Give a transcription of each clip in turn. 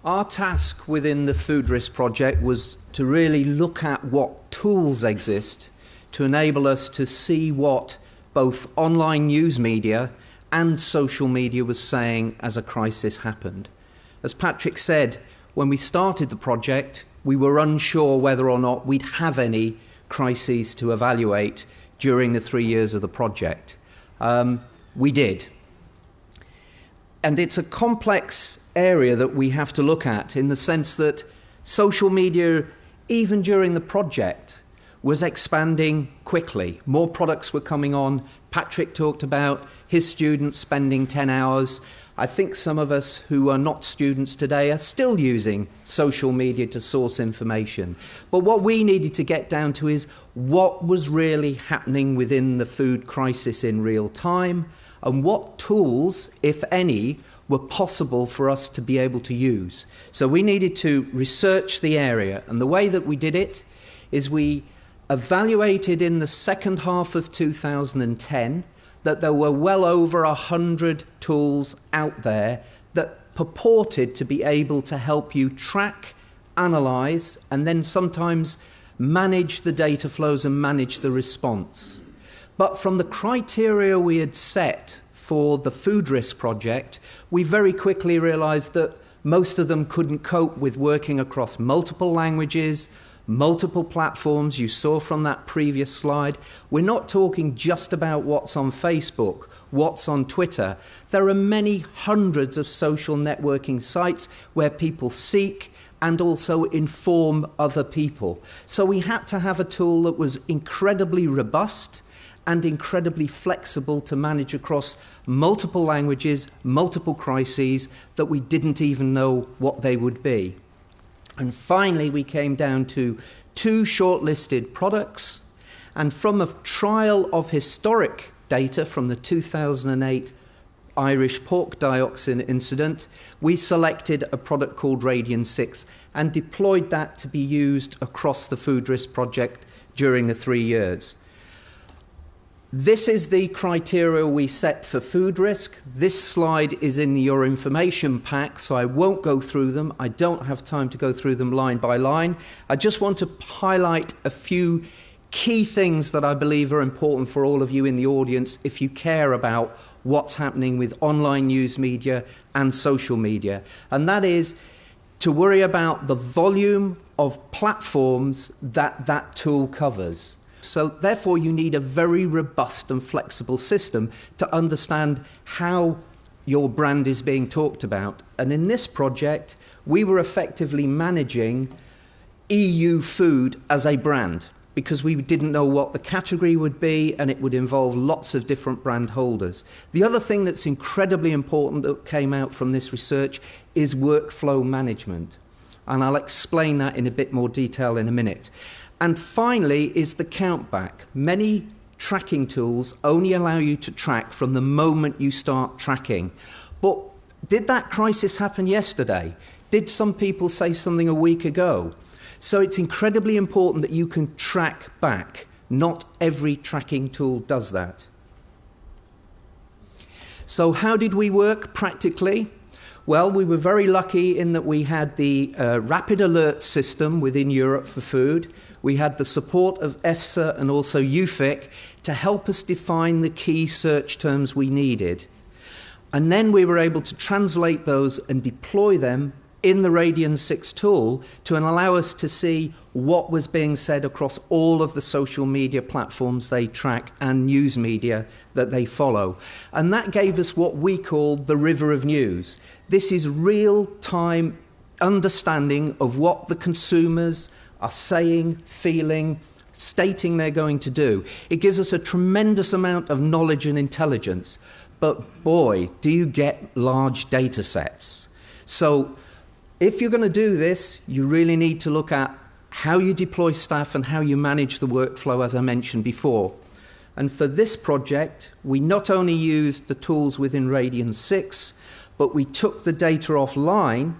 Our task within the FoodRisC project was to really look at what tools exist to enable us to see what both online news media and social media was saying as a crisis happened. As Patrick said, when we started the project, we were unsure whether or not we'd have any crises to evaluate during the 3 years of the project. We did. And it's a complex area that we have to look at in the sense that social media, even during the project, was expanding quickly. More products were coming on. Patrick talked about his students spending 10 hours. I think some of us who are not students today are still using social media to source information. But what we needed to get down to is what was really happening within the food crisis in real time, and what tools, if any, were possible for us to be able to use. So we needed to research the area, and the way that we did it is we evaluated in the second half of 2010 that there were well over 100 tools out there that purported to be able to help you track, analyze, and then sometimes manage the data flows and manage the response. But from the criteria we had set for the FoodRisC project, we very quickly realized that most of them couldn't cope with working across multiple languages, multiple platforms. You saw from that previous slide. We're not talking just about what's on Facebook, what's on Twitter. There are many hundreds of social networking sites where people seek and also inform other people. So we had to have a tool that was incredibly robust and incredibly flexible to manage across multiple languages, multiple crises that we didn't even know what they would be. And finally, we came down to 2 shortlisted products, and from a trial of historic data from the 2008 Irish pork dioxin incident, we selected a product called Radian 6 and deployed that to be used across the FoodRisC project during the 3 years. This is the criteria we set for FoodRisC. This slide is in your information pack, so I won't go through them. I don't have time to go through them line by line. I just want to highlight a few key things that I believe are important for all of you in the audience if you care about what's happening with online news media and social media. And that is to worry about the volume of platforms that tool covers. So therefore, you need a very robust and flexible system to understand how your brand is being talked about. And in this project, we were effectively managing EU food as a brand because we didn't know what the category would be, and it would involve lots of different brand holders. The other thing that's incredibly important that came out from this research is workflow management. And I'll explain that in a bit more detail in a minute. And finally is the countback. Many tracking tools only allow you to track from the moment you start tracking. But did that crisis happen yesterday? Did some people say something a week ago? So it's incredibly important that you can track back. Not every tracking tool does that. So how did we work practically? Well, we were very lucky in that we had the rapid alert system within Europe for food. We had the support of EFSA and also UFIC to help us define the key search terms we needed. And then we were able to translate those and deploy them in the Radian 6 tool to allow us to see what was being said across all of the social media platforms they track and news media that they follow. And that gave us what we call the river of news. This is real-time understanding of what the consumers are saying, feeling, stating they're going to do. It gives us a tremendous amount of knowledge and intelligence. But boy, do you get large data sets. So if you're going to do this, you really need to look at how you deploy staff and how you manage the workflow, as I mentioned before. And for this project, we not only used the tools within Radian 6, but we took the data offline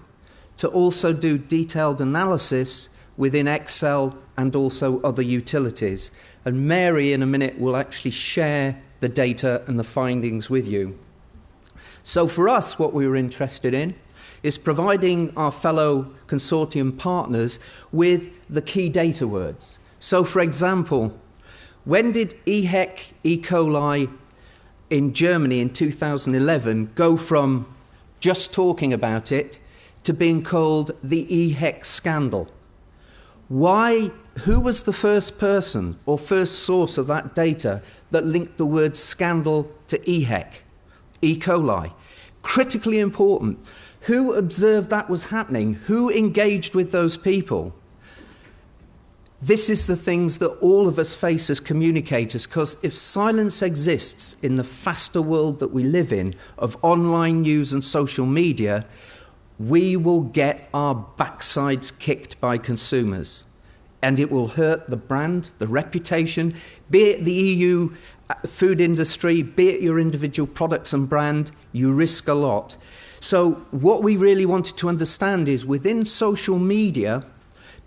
to also do detailed analysis within Excel and also other utilities. And Mary, in a minute, will actually share the data and the findings with you. So for us, what we were interested in is providing our fellow consortium partners with the key data words. So, for example, when did EHEC, E. coli in Germany in 2011 go from just talking about it to being called the EHEC scandal? Why? Who was the first person or first source of that data that linked the word scandal to EHEC, E. coli? Critically important. Who observed that was happening? Who engaged with those people? This is the things that all of us face as communicators, because if silence exists in the faster world that we live in of online news and social media, we will get our backsides kicked by consumers. And it will hurt the brand, the reputation, be it the EU food industry, be it your individual products and brand, you risk a lot. So what we really wanted to understand is within social media,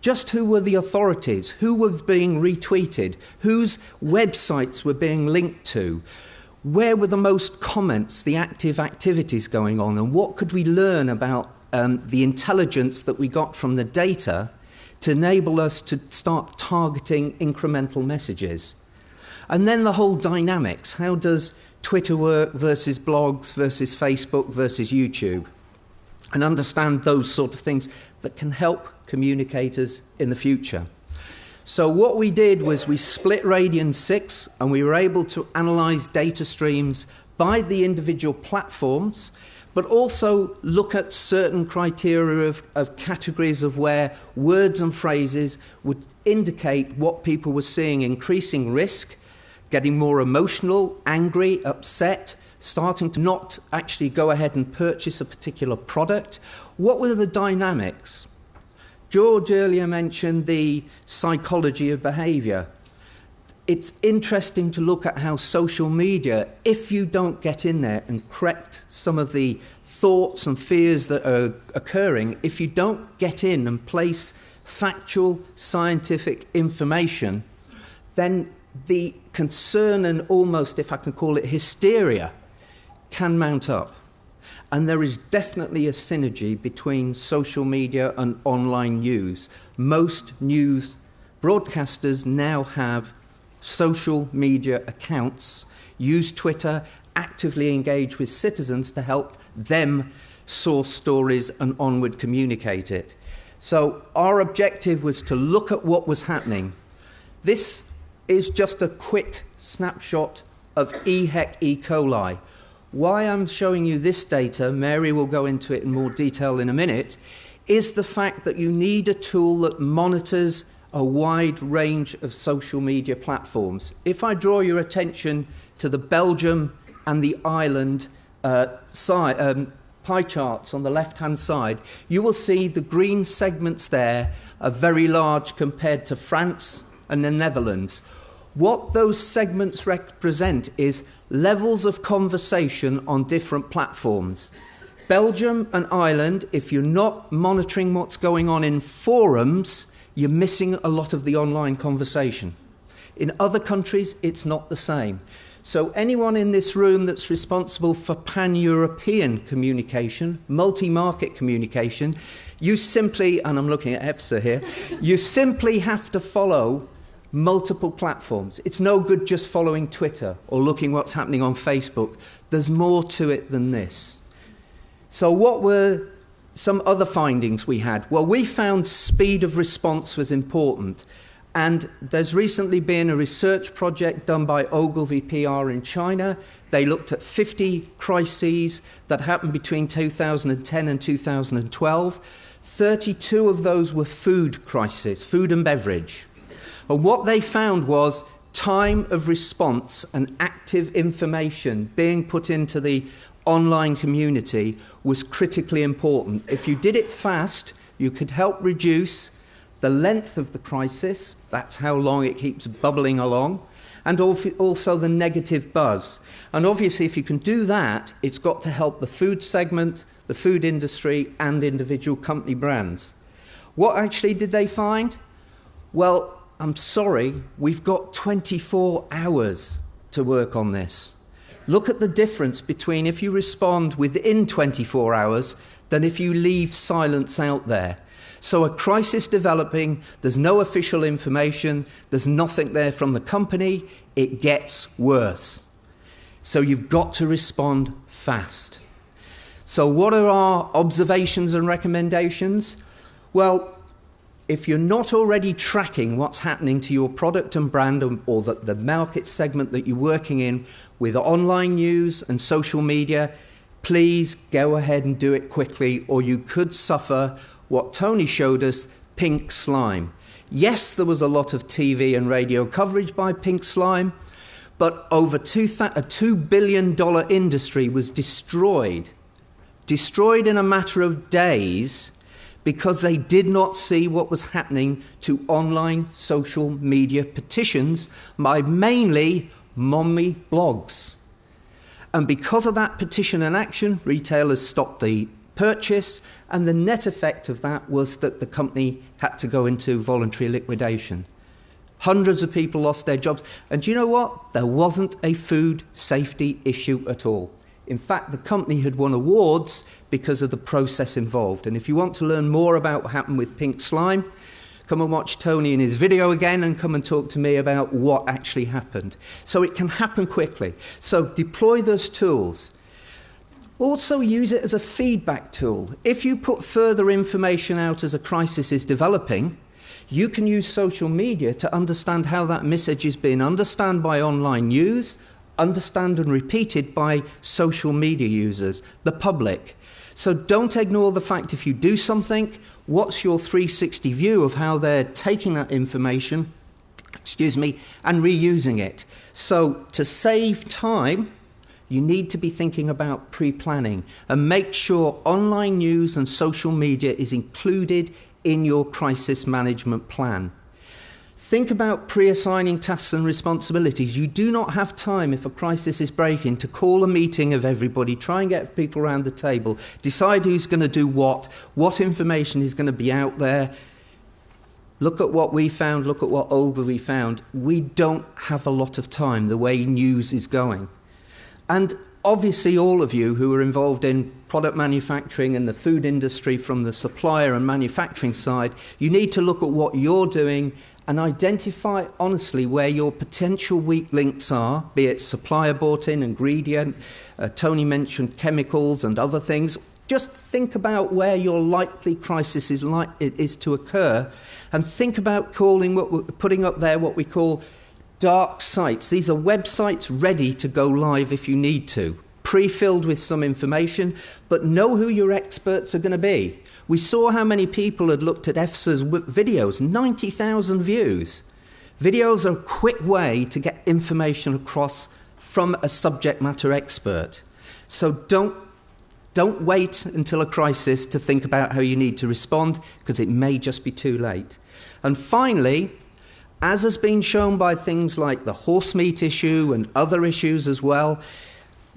just who were the authorities, who was being retweeted, whose websites were being linked to, where were the most comments, the active activities going on, and what could we learn about the intelligence that we got from the data to enable us to start targeting incremental messages. And then the whole dynamics. How does Twitter work versus blogs versus Facebook versus YouTube? And understand those sort of things that can help communicators in the future. So what we did was we split Radian 6 and we were able to analyze data streams by the individual platforms, but also look at certain criteria of categories of where words and phrases would indicate what people were seeing: increasing risk, getting more emotional, angry, upset, starting to not actually go ahead and purchase a particular product. What were the dynamics? George earlier mentioned the psychology of behavior. It's interesting to look at how social media, if you don't get in there and correct some of the thoughts and fears that are occurring, if you don't get in and place factual, scientific information, then the concern and almost, if I can call it, hysteria can mount up. And there is definitely a synergy between social media and online news. Most news broadcasters now have social media accounts, use Twitter, actively engage with citizens to help them source stories and onward communicate it. So our objective was to look at what was happening. This is just a quick snapshot of EHEC E. coli. Why I'm showing you this data, Mary will go into it in more detail in a minute, is the fact that you need a tool that monitors a wide range of social media platforms. If I draw your attention to the Belgium and the Ireland pie charts on the left-hand side, you will see the green segments there are very large compared to France and the Netherlands. What those segments represent is levels of conversation on different platforms. Belgium and Ireland, if you're not monitoring what's going on in forums, you're missing a lot of the online conversation. In other countries, it's not the same. So anyone in this room that's responsible for pan-European communication, multi-market communication, you simply, and I'm looking at EFSA here, you simply have to follow multiple platforms. It's no good just following Twitter or looking what's happening on Facebook. There's more to it than this. So what were some other findings we had? Well, we found speed of response was important. And there's recently been a research project done by Ogilvy PR in China. They looked at 50 crises that happened between 2010 and 2012. 32 of those were food crises, food and beverage. And what they found was time of response and active information being put into the online community was critically important. If you did it fast, you could help reduce the length of the crisis, that's how long it keeps bubbling along, and also the negative buzz. And obviously, if you can do that, it's got to help the food segment, the food industry, and individual company brands. What actually did they find? Well, I'm sorry, we've got 24 hours to work on this. Look at the difference between if you respond within 24 hours, than if you leave silence out there. So a crisis developing, there's no official information, there's nothing there from the company, it gets worse. So you've got to respond fast. So what are our observations and recommendations? Well, if you're not already tracking what's happening to your product and brand or the market segment that you're working in with online news and social media, please go ahead and do it quickly, or you could suffer what Tony showed us, pink slime. Yes, there was a lot of TV and radio coverage by pink slime, but over a $2 billion industry was destroyed in a matter of days because they did not see what was happening to online social media petitions by mainly mommy blogs. And because of that petition and action, retailers stopped the purchase, and the net effect of that was that the company had to go into voluntary liquidation. Hundreds of people lost their jobs. And do you know what? There wasn't a food safety issue at all. In fact, the company had won awards because of the process involved. And if you want to learn more about what happened with pink slime, come and watch Tony in his video again and come and talk to me about what actually happened. So it can happen quickly. So deploy those tools. Also use it as a feedback tool. If you put further information out as a crisis is developing, you can use social media to understand how that message is being understood by online news, understood and repeated by social media users, the public. So don't ignore the fact if you do something, what's your 360 view of how they're taking that information, and reusing it. So to save time, you need to be thinking about pre-planning and make sure online news and social media is included in your crisis management plan. Think about pre-assigning tasks and responsibilities. You do not have time, if a crisis is breaking, to call a meeting of everybody, try and get people around the table, decide who's going to do what information is going to be out there. Look at what we found, look at what we found. We don't have a lot of time the way news is going. And obviously all of you who are involved in product manufacturing and the food industry from the supplier and manufacturing side, you need to look at what you're doing and identify honestly where your potential weak links are, be it supplier bought-in, ingredient, Tony mentioned chemicals and other things. Just think about where your likely crisis is to occur, and think about putting up there what we call dark sites. These are websites ready to go live if you need to, pre-filled with some information, but know who your experts are going to be. We saw how many people had looked at EFSA's videos, 90,000 views. Videos are a quick way to get information across from a subject matter expert. So don't wait until a crisis to think about how you need to respond, because it may just be too late. And finally, as has been shown by things like the horse meat issue and other issues as well,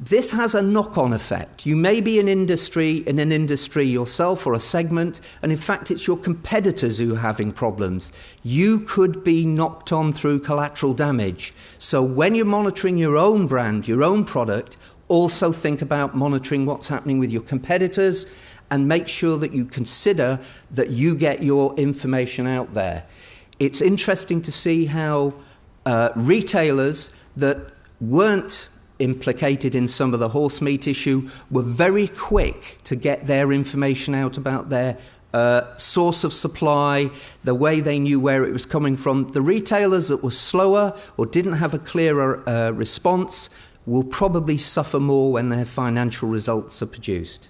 this has a knock-on effect. You may be in an industry yourself or a segment, and in fact it's your competitors who are having problems. You could be knocked on through collateral damage. So when you're monitoring your own brand, your own product, also think about monitoring what's happening with your competitors, and make sure that you consider that you get your information out there. It's interesting to see how retailers that weren't implicated in some of the horse meat issue were very quick to get their information out about their source of supply, the way they knew where it was coming from. The retailers that were slower or didn't have a clearer response will probably suffer more when their financial results are produced.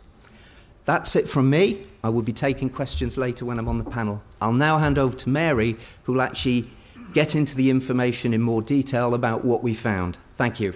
That's it from me. I will be taking questions later when I'm on the panel. I'll now hand over to Mary, who will actually get into the information in more detail about what we found. Thank you.